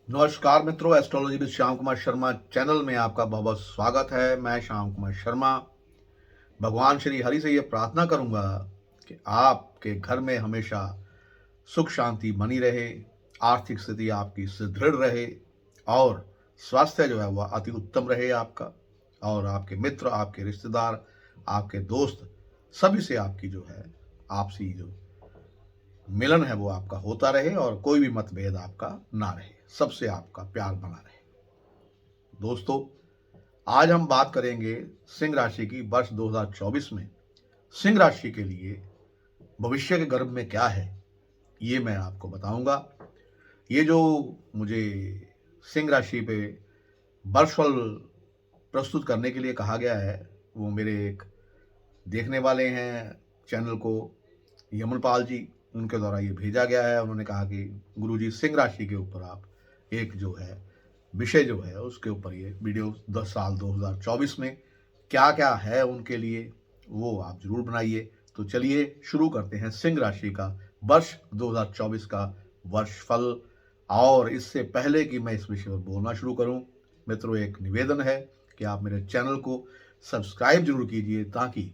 नमस्कार मित्रों, astrology with Shyam Kumar Sharma channel में आपका बहुत बहुत स्वागत है। मैं श्याम कुमार शर्मा भगवान श्री हरि से ये प्रार्थना करूंगा कि आपके घर में हमेशा सुख शांति बनी रहे, आर्थिक स्थिति आपकी सुदृढ़ रहे और स्वास्थ्य जो है वह अति उत्तम रहे आपका। और आपके मित्र, आपके रिश्तेदार, आपके दोस्त सभी से आपकी जो है आपसी जो मिलन है वो आपका होता रहे और कोई भी मतभेद आपका ना रहे, सबसे आपका प्यार बना रहे। दोस्तों, आज हम बात करेंगे सिंह राशि की वर्ष 2024 में सिंह राशि के लिए भविष्य के गर्भ में क्या है, ये मैं आपको बताऊंगा। ये जो मुझे सिंह राशि पे वर्षफल प्रस्तुत करने के लिए कहा गया है, वो मेरे एक देखने वाले हैं चैनल को, यमनपाल जी, उनके द्वारा ये भेजा गया है। उन्होंने कहा कि गुरुजी सिंह राशि के ऊपर आप एक जो है विषय जो है उसके ऊपर ये वीडियो 10 साल 2024 में क्या क्या है उनके लिए वो आप जरूर बनाइए। तो चलिए शुरू करते हैं सिंह राशि का वर्ष 2024 का वर्षफल। और इससे पहले कि मैं इस विषय पर बोलना शुरू करूं, मित्रों एक निवेदन है कि आप मेरे चैनल को सब्सक्राइब जरूर कीजिए ताकि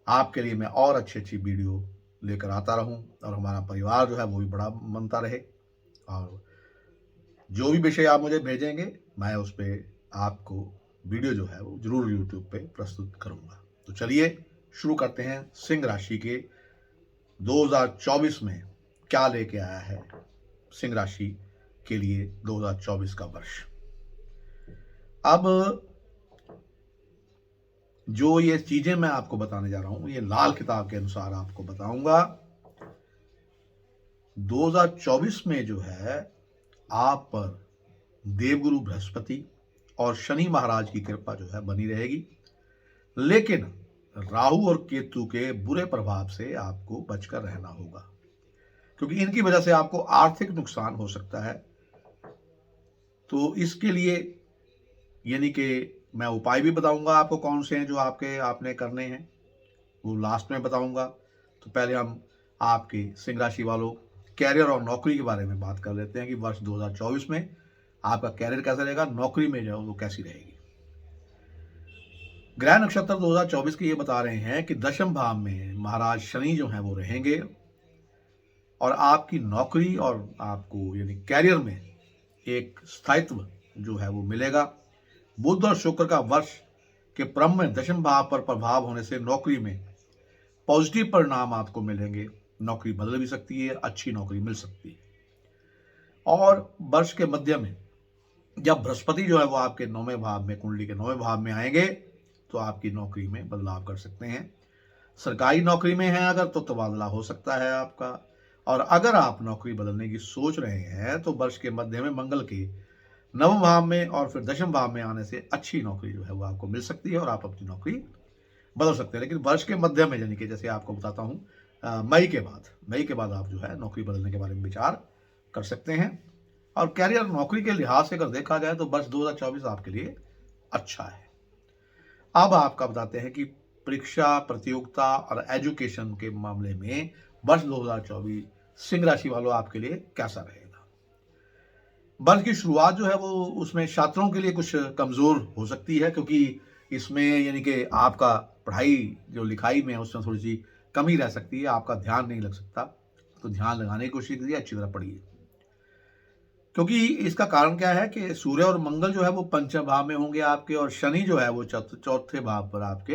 आपके लिए मैं और अच्छी अच्छी वीडियो लेकर आता रहूं और हमारा परिवार जो है वो भी बड़ा बनता रहे। और जो भी विषय आप मुझे भेजेंगे मैं उस पर आपको वीडियो जो है वो जरूर यूट्यूब पे प्रस्तुत करूंगा। तो चलिए शुरू करते हैं सिंह राशि के 2024 में क्या लेके आया है सिंह राशि के लिए 2024 का वर्ष। अब जो ये चीजें मैं आपको बताने जा रहा हूं ये लाल किताब के अनुसार आपको बताऊंगा। 2024 में जो है आप पर देवगुरु बृहस्पति और शनि महाराज की कृपा जो है बनी रहेगी, लेकिन राहु और केतु के बुरे प्रभाव से आपको बचकर रहना होगा, क्योंकि इनकी वजह से आपको आर्थिक नुकसान हो सकता है। तो इसके लिए यानी कि मैं उपाय भी बताऊंगा आपको कौन से हैं जो आपने करने हैं, वो लास्ट में बताऊंगा। तो पहले हम आपके सिंह राशि वालों कैरियर और नौकरी के बारे में बात कर लेते हैं कि वर्ष 2024 में आपका कैरियर कैसा रहेगा, नौकरी में जो वो कैसी रहेगी। ग्रह नक्षत्र 2024 के ये बता रहे हैं कि दशम भाव में महाराज शनि जो है वो रहेंगे और आपकी नौकरी और आपको यानी कैरियर में एक स्थायित्व जो है वो मिलेगा। बुध और शुक्र का वर्ष के क्रम में दशम भाव पर प्रभाव होने से नौकरी में पॉजिटिव परिणाम आपको मिलेंगे। नौकरी बदल भी सकती है, अच्छी नौकरी मिल सकती है। और वर्ष के मध्य में जब बृहस्पति जो है वो आपके 9वें भाव में, कुंडली के 9वें भाव में आएंगे तो आपकी नौकरी में बदलाव कर सकते हैं। सरकारी नौकरी में है अगर तो तबादला हो सकता है आपका। और अगर आप नौकरी बदलने की सोच रहे हैं तो वर्ष के मध्य में मंगल के 9वें भाव में और फिर दशम भाव में आने से अच्छी नौकरी जो है वो आपको मिल सकती है और आप अपनी नौकरी बदल सकते हैं। लेकिन वर्ष के मध्य में यानी कि जैसे आपको बताता हूँ मई के बाद आप जो है नौकरी बदलने के बारे में विचार कर सकते हैं। और कैरियर नौकरी के लिहाज से अगर देखा जाए तो वर्ष 2024 आपके लिए अच्छा है। अब आपका बताते हैं कि परीक्षा, प्रतियोगिता और एजुकेशन के मामले में वर्ष 2024 सिंह राशि वालों आपके लिए कैसा रहेगा। वर्ष की शुरुआत जो है वो उसमें छात्रों के लिए कुछ कमजोर हो सकती है, क्योंकि इसमें यानी कि आपका पढ़ाई जो लिखाई में उसमें थोड़ी सी कमी रह सकती है, आपका ध्यान नहीं लग सकता। तो ध्यान लगाने की कोशिश कीजिए, अच्छी तरह पढ़िए। क्योंकि इसका कारण क्या है कि सूर्य और मंगल जो है वो पंचम भाव में होंगे आपके, और शनि जो है वो चौथे भाव पर आपके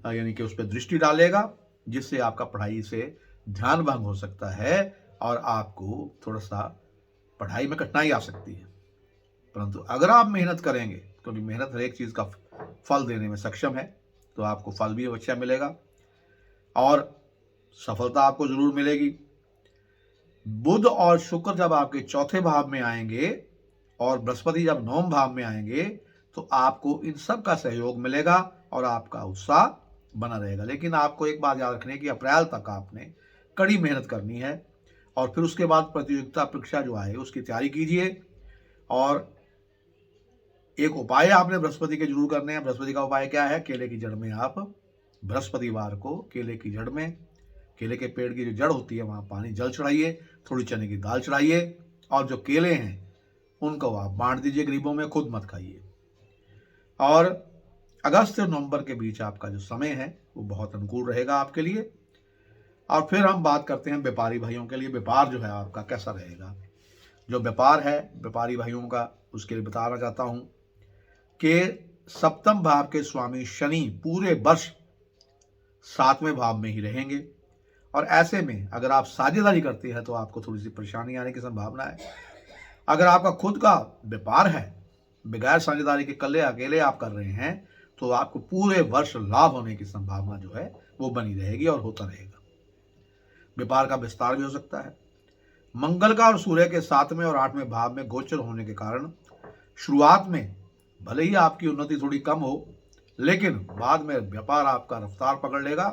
यानी कि उस पर दृष्टि डालेगा, जिससे आपका पढ़ाई से ध्यान भंग हो सकता है और आपको थोड़ा सा पढ़ाई में कठिनाई आ सकती है। परंतु अगर आप मेहनत करेंगे, क्योंकि मेहनत हर एक चीज का फल देने में सक्षम है, तो आपको फल भी अच्छा मिलेगा और सफलता आपको जरूर मिलेगी। बुध और शुक्र जब आपके चौथे भाव में आएंगे और बृहस्पति जब 9वें भाव में आएंगे तो आपको इन सब का सहयोग मिलेगा और आपका उत्साह बना रहेगा। लेकिन आपको एक बात याद रखनी है कि अप्रैल तक आपने कड़ी मेहनत करनी है और फिर उसके बाद प्रतियोगिता परीक्षा जो आए उसकी तैयारी कीजिए। और एक उपाय आपने बृहस्पति के जरूर करने हैं। बृहस्पति का उपाय क्या है? केले की जड़ में आप बृहस्पतिवार को केले की जड़ में, केले के पेड़ की जो जड़ होती है वहां पानी जल चढ़ाइए, थोड़ी चने की दाल चढ़ाइए और जो केले हैं उनको आप बांट दीजिए गरीबों में, खुद मत खाइए। और अगस्त से नवंबर के बीच आपका जो समय है वो बहुत अनुकूल रहेगा आपके लिए। और फिर हम बात करते हैं व्यापारी भाइयों के लिए, व्यापार जो है आपका कैसा रहेगा। जो व्यापार है व्यापारी भाइयों का, उसके लिए बताना चाहता हूं कि सप्तम भाव के स्वामी शनि पूरे वर्ष 7वें भाव में ही रहेंगे। और ऐसे में अगर आप साझेदारी करते हैं तो आपको थोड़ी सी परेशानी आने की संभावना है। अगर आपका खुद का व्यापार है, बगैर साझेदारी के कल्ले अकेले आप कर रहे हैं, तो आपको पूरे वर्ष लाभ होने की संभावना जो है वो बनी रहेगी और होता रहेगा। व्यापार का विस्तार भी हो सकता है। मंगल का और सूर्य के 7वें और 8वें भाव में गोचर होने के कारण शुरुआत में भले ही आपकी उन्नति थोड़ी कम हो, लेकिन बाद में व्यापार आपका रफ्तार पकड़ लेगा।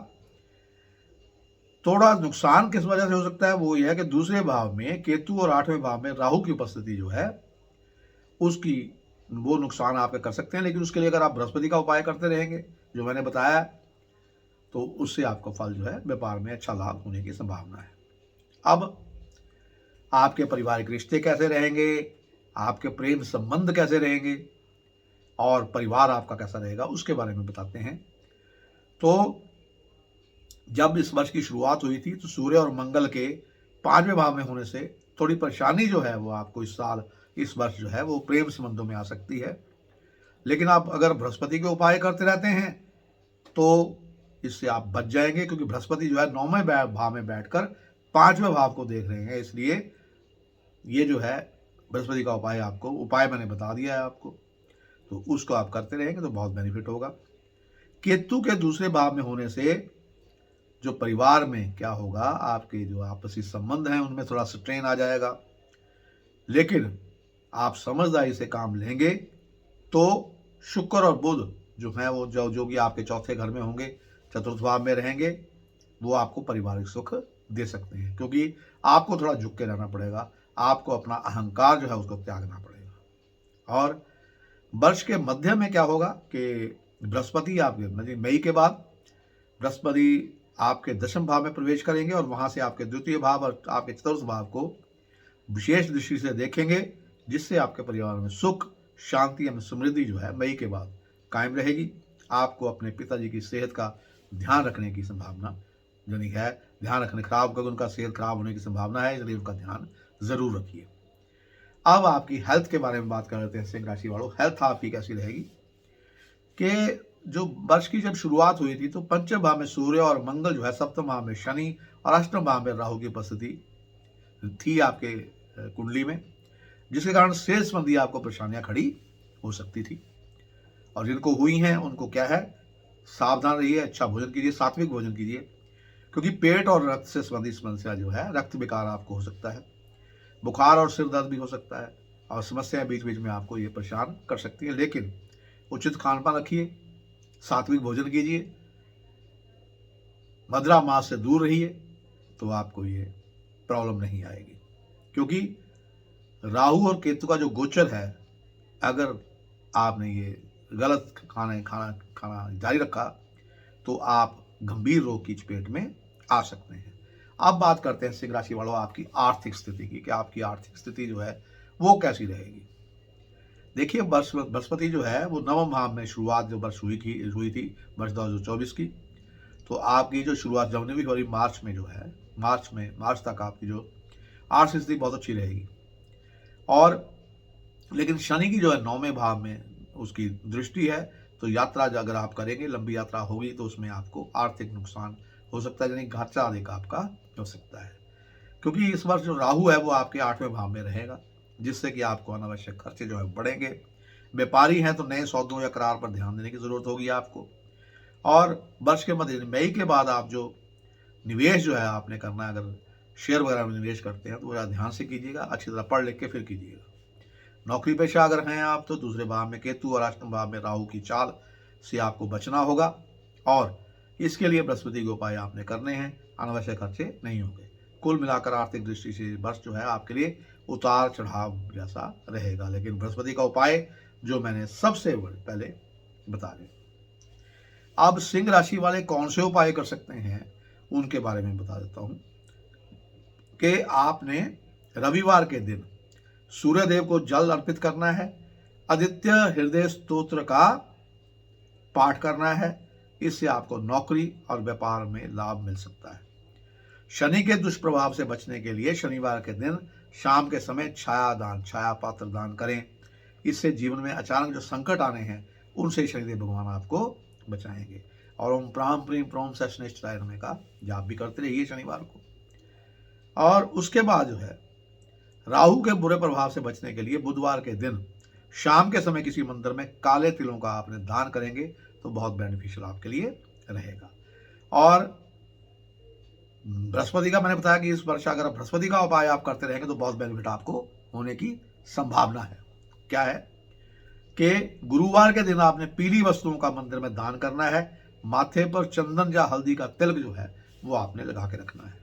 थोड़ा नुकसान किस वजह से हो सकता है, वो यह है कि दूसरे भाव में केतु और 8वें भाव में राहु की उपस्थिति जो है उसकी वो नुकसान आपके कर सकते हैं। लेकिन उसके लिए अगर आप बृहस्पति का उपाय करते रहेंगे जो मैंने बताया, तो उससे आपका फल जो है व्यापार में अच्छा लाभ होने की संभावना है। अब आपके पारिवारिक रिश्ते कैसे रहेंगे, आपके प्रेम संबंध कैसे रहेंगे और परिवार आपका कैसा रहेगा, उसके बारे में बताते हैं। तो जब इस वर्ष की शुरुआत हुई थी तो सूर्य और मंगल के 5वें भाव में होने से थोड़ी परेशानी जो है वो आपको इस वर्ष जो है वो प्रेम संबंधों में आ सकती है। लेकिन आप अगर बृहस्पति के उपाय करते रहते हैं तो इससे आप बच जाएंगे, क्योंकि बृहस्पति जो है 9वें भाव में बैठकर 5वें भाव को देख रहे हैं। इसलिए ये जो है बृहस्पति का उपाय मैंने बता दिया है आपको, तो उसको आप करते रहेंगे तो बहुत बेनिफिट होगा। केतु के दूसरे भाव में होने से जो परिवार में क्या होगा, आपके जो आपसी संबंध हैं उनमें थोड़ा स्ट्रेन आ जाएगा। लेकिन आप समझदारी से काम लेंगे तो शुक्र और बुध जो है वो जो भी आपके चौथे घर में होंगे, चतुर्थ भाव में रहेंगे, वो आपको पारिवारिक सुख दे सकते हैं। क्योंकि आपको थोड़ा झुक के रहना पड़ेगा, आपको अपना अहंकार जो है उसको त्यागना पड़ेगा। और वर्ष के मध्य में क्या होगा कि बृहस्पति आपके मई के बाद बृहस्पति आपके दशम भाव में प्रवेश करेंगे और वहां से आपके द्वितीय भाव और आपके चतुर्थ भाव को विशेष दृष्टि से देखेंगे, जिससे आपके परिवार में सुख, शांति एवं समृद्धि जो है मई के बाद कायम रहेगी। आपको अपने पिताजी की सेहत का ध्यान रखने की संभावना यानी है, ध्यान रखने खराब क्योंकि उनका सेहत खराब होने की संभावना है, इसलिए उनका ध्यान जरूर रखिए। अब आपकी हेल्थ के बारे में बात कर लेते हैं। सिंह राशि वालों, हेल्थ आपकी कैसी रहेगी कि जो वर्ष की जब शुरुआत हुई थी तो पंचम भाव में सूर्य और मंगल जो है, सप्तम भाव में शनि और अष्टम भाव में राहु की उपस्थिति थी आपके कुंडली में, जिसके कारण सेहत संबंधी आपको परेशानियां खड़ी हो सकती थी। और जिनको हुई हैं उनको क्या है, सावधान रहिए, अच्छा भोजन कीजिए, सात्विक भोजन कीजिए, क्योंकि पेट और रक्त से संबंधित समस्या जो है, रक्त विकार आपको हो सकता है, बुखार और सिर दर्द भी हो सकता है, और समस्याएं बीच बीच में आपको ये परेशान कर सकती है। लेकिन उचित खान पान रखिए, सात्विक भोजन कीजिए, मदिरा मांस से दूर रहिए, तो आपको ये प्रॉब्लम नहीं आएगी। क्योंकि राहु और केतु का जो गोचर है, अगर आपने ये गलत खाना जारी रखा तो आप गंभीर रोग की चपेट में आ सकते हैं। अब बात करते हैं सिंह राशि वालों आपकी आर्थिक स्थिति की, कि आपकी आर्थिक स्थिति जो है वो कैसी रहेगी। देखिए, बृहस्पति जो है वो नवम भाव में शुरुआत जो वर्ष हुई थी वर्ष 2024 की, तो आपकी जो शुरुआत जनवरी फरवरी मार्च में जो है, मार्च तक आपकी जो आर्थिक स्थिति बहुत अच्छी रहेगी। और लेकिन शनि की जो है 9वें भाव में उसकी दृष्टि है, तो यात्रा अगर आप करेंगे, लंबी यात्रा होगी, तो उसमें आपको आर्थिक नुकसान हो सकता है, यानी खर्चा अधिक आपका हो सकता है। क्योंकि इस वर्ष जो राहु है वो आपके 8वें भाव में रहेगा, जिससे कि आपको अनावश्यक खर्चे जो है बढ़ेंगे। व्यापारी हैं तो नए सौदों या करार पर ध्यान देने की जरूरत होगी आपको। और वर्ष के मध्य मई के बाद आप जो निवेश जो है आपने करना है, अगर शेयर वगैरह में निवेश करते हैं तो वो ध्यान से कीजिएगा, अच्छी तरह पढ़ लिख के फिर कीजिएगा। नौकरी पेशा अगर हैं आप, तो दूसरे भाव में केतु और अष्टम भाव में राहु की चाल से आपको बचना होगा, और इसके लिए बृहस्पति के उपाय आपने करने हैं, अनावश्यक खर्चे नहीं होंगे। कुल मिलाकर आर्थिक दृष्टि से वर्ष जो है आपके लिए उतार चढ़ाव जैसा रहेगा, लेकिन बृहस्पति का उपाय जो मैंने सबसे पहले बता दिया। अब सिंह राशि वाले कौन से उपाय कर सकते हैं उनके बारे में बता देता हूं कि आपने रविवार के दिन सूर्य देव को जल अर्पित करना है, आदित्य हृदय स्तोत्र का पाठ करना है। इससे आपको नौकरी और व्यापार में लाभ मिल सकता है। शनि के दुष्प्रभाव से बचने के लिए शनिवार के दिन शाम के समय छाया दान, छाया पात्र दान करें। इससे जीवन में अचानक जो संकट आने हैं उनसे शनिदेव भगवान आपको बचाएंगे। और ओम प्राम प्रीम प्रोम सचनिष्ठाय नमः का जाप भी करते रहिए शनिवार को। और उसके बाद जो है राहु के बुरे प्रभाव से बचने के लिए बुधवार के दिन शाम के समय किसी मंदिर में काले तिलों का आपने दान करेंगे तो बहुत बेनिफिशियल आपके लिए रहेगा। और बृहस्पति का मैंने बताया कि इस वर्ष अगर बृहस्पति का उपाय आप करते रहेंगे तो बहुत बेनिफिट आपको होने की संभावना है। क्या है कि गुरुवार के दिन आपने पीली वस्तुओं का मंदिर में दान करना है। माथे पर चंदन या हल्दी का तिलक जो है वो आपने लगा के रखना है।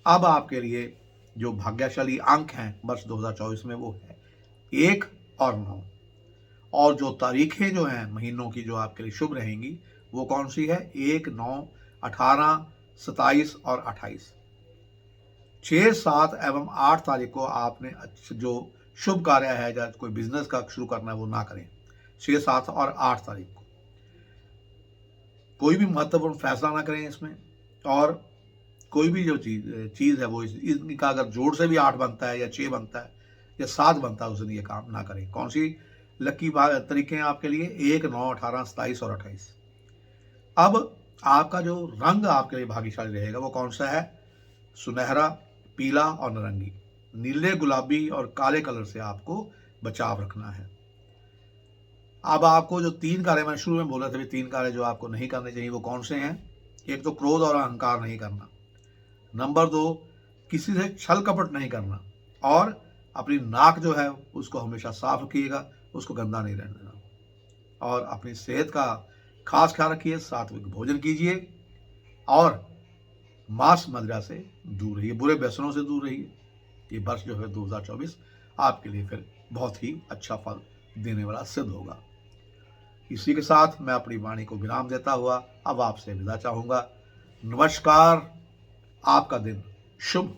अब आपके लिए जो भाग्यशाली अंक हैं वर्ष 2024 में वो है 1 और 9। और जो तारीखें जो हैं महीनों की जो आपके लिए शुभ रहेंगी वो कौन सी है? 1, 9, 18, 27 और 28। 6, 7 एवं 8 तारीख को आपने जो शुभ कार्य है या कोई बिजनेस का शुरू करना है वो ना करें। 6, 7 और 8 तारीख को कोई भी महत्वपूर्ण फैसला ना करें इसमें। और कोई भी जो चीज़ है वो इनका अगर जोड़ से भी 8 बनता है या 6 बनता है या 7 बनता है उस दिन ये काम ना करें। कौन सी लकी तरीके हैं आपके लिए? 1, 9, 18, 27 और 28। अब आपका जो रंग आपके लिए भाग्यशाली रहेगा वो कौन सा है? सुनहरा, पीला और नारंगी। नीले, गुलाबी और काले कलर से आपको बचाव रखना है। अब आपको जो 3 कार्य मैंने शुरू में बोला था, 3 कार्य जो आपको नहीं करने चाहिए वो कौन से हैं? एक तो क्रोध और अहंकार नहीं करना। नंबर 2, किसी से छल कपट नहीं करना। और अपनी नाक जो है उसको हमेशा साफ रखिएगा, उसको गंदा नहीं रहने देना। और अपनी सेहत का खास ख्याल रखिए, सात्विक भोजन कीजिए और मांस मदिरा से दूर रहिए, बुरे व्यसनों से दूर रहिए। ये वर्ष जो है 2024 आपके लिए फिर बहुत ही अच्छा फल देने वाला सिद्ध होगा। इसी के साथ मैं अपनी वाणी को विराम देता हुआ अब आपसे विदा चाहूँगा। नमस्कार, आपका दिन शुभ